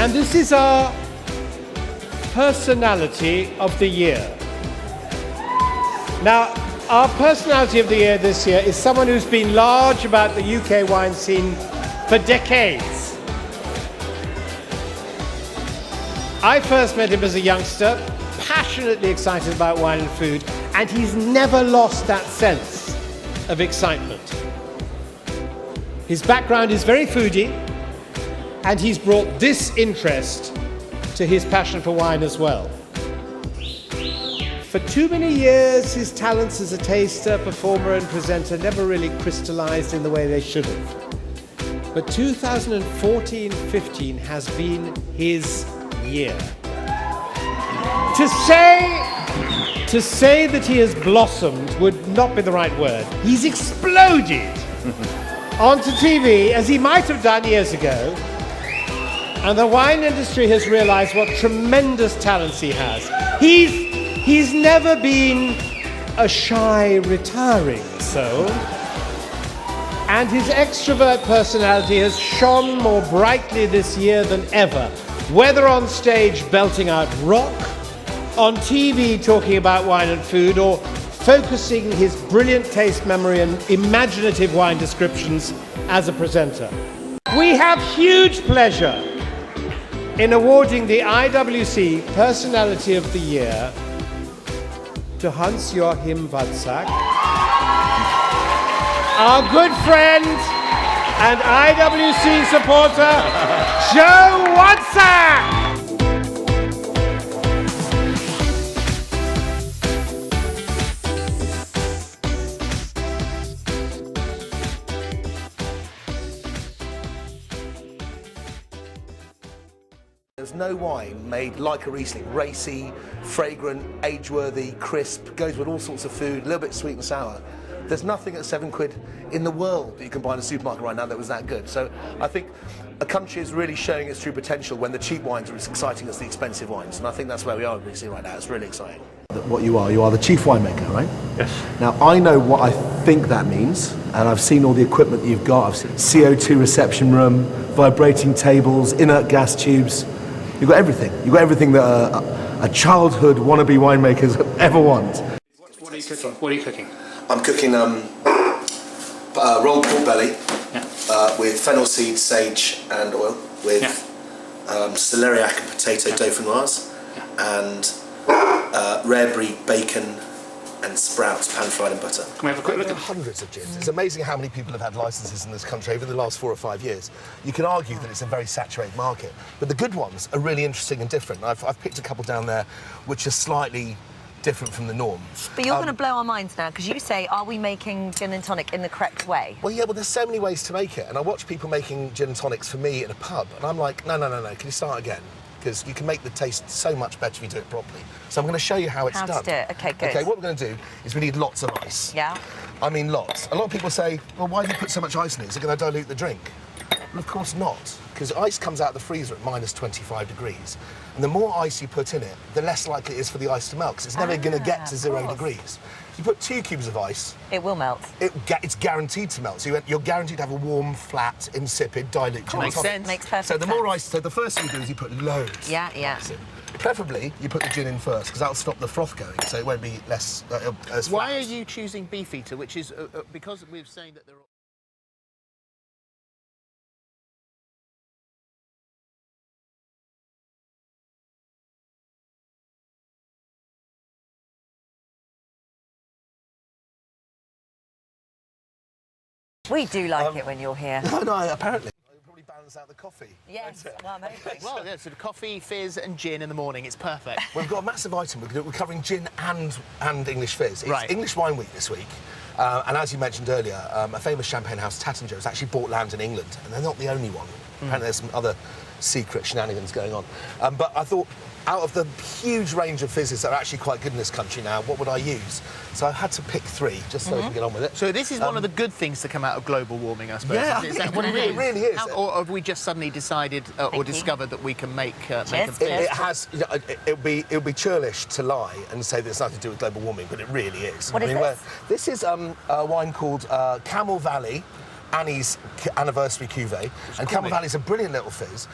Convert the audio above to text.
And this is our personality of the year. Now, our personality of the year this year is someone who's been large about the UK wine scene for decades. I first met him as a youngster, passionately excited about wine and food, and he's never lost that sense of excitement. His background is very foodie, and he's brought this interest to his passion for wine as well. For too many years, his talents as a taster, performer and presenter never really crystallized in the way they should have. But 2014-15 has been his year. To say that he has blossomed would not be the right word. He's exploded onto TV, as he might have done years ago, and the wine industry has realized what tremendous talents he has. He's never been a shy, retiring soul, and his extrovert personality has shone more brightly this year than ever, whether on stage belting out rock, on TV talking about wine and food, or focusing his brilliant taste memory and imaginative wine descriptions as a presenter. We have huge pleasure in awarding the IWC Personality of the Year to Joe Wadsack, our good friend and IWC supporter, Joe Wadsack. There's no wine made like a Riesling. Racy, fragrant, age-worthy, crisp, goes with all sorts of food, a little bit sweet and sour. There's nothing at £7 in the world that you can buy in a supermarket right now that was that good. So I think a country is really showing its true potential when the cheap wines are as exciting as the expensive wines. And I think that's where we are in Riesling right now. It's really exciting. What you are the chief winemaker, right? Yes. Now, I know what I think that means, and I've seen all the equipment you've got. I've seen CO2 reception room, vibrating tables, inert gas tubes. You've got everything. You've got everything that a childhood wannabe winemakers ever want. What are you cooking? What are you cooking? I'm cooking rolled pork belly with fennel seed, sage and oil, with celeriac and potato dauphinoise, and rare brie bacon and sprouts pan-fried in butter. Can we have a quick look at hundreds of gins? It's amazing how many people have had licences in this country over the last 4 or 5 years. You can argue that it's a very saturated market, but the good ones are really interesting and different. I've picked a couple down there which are slightly different from the norm. But you're going to blow our minds now, because you say, are we making gin and tonic in the correct way? Well, yeah, well, there's so many ways to make it, and I watch people making gin and tonics for me in a pub, and I'm like, no, can you start again? Because you can make the taste so much better if you do it properly. So I'm going to show you how it's done. How to do it, okay, good. Okay, what we're going to do is we need lots of ice. Yeah. I mean lots. A lot of people say, well, why do you put so much ice in it? Is it going to dilute the drink? Well, of course not, because ice comes out of the freezer at minus 25 degrees. And the more ice you put in it, the less likely it is for the ice to melt, because it's never going to get to 0 degrees. If you put 2 cubes of ice... It will melt. It's guaranteed to melt. So you're guaranteed to have a warm, flat, insipid, dilute gin. Makes sense. Makes perfect sense. So the more sense. ice... So the first thing you do is you put loads. Yeah. Of ice in. Preferably, you put the gin in first, because that'll stop the froth going, so it won't be less as flat. Why are you choosing Beefeater, which is because we're saying that there are... We do like it when you're here. No, apparently. It'll probably balance out the coffee. Yes, well, maybe. Well, yeah, so the coffee, fizz and gin in the morning, it's perfect. We've got a massive item. We're covering gin and English fizz. It's Right. English Wine Week this week. And as you mentioned earlier, a famous champagne house, Tattinger, has actually bought land in England, and they're not the only one. Apparently there's some other secret shenanigans going on. But I thought, out of the huge range of fizzes that are actually quite good in this country now, what would I use? So I had to pick 3, just so we can get on with it. So this is one of the good things to come out of global warming, I suppose. Yeah, Is that what it is? It really is. Or have we just suddenly decided or discovered that we can make them? It has. It would be churlish to lie and say that it's nothing to do with global warming, but it really is. What is this? This is a wine called Camel Valley, Annie's anniversary cuvee, and Camel Valley is a brilliant little fizz.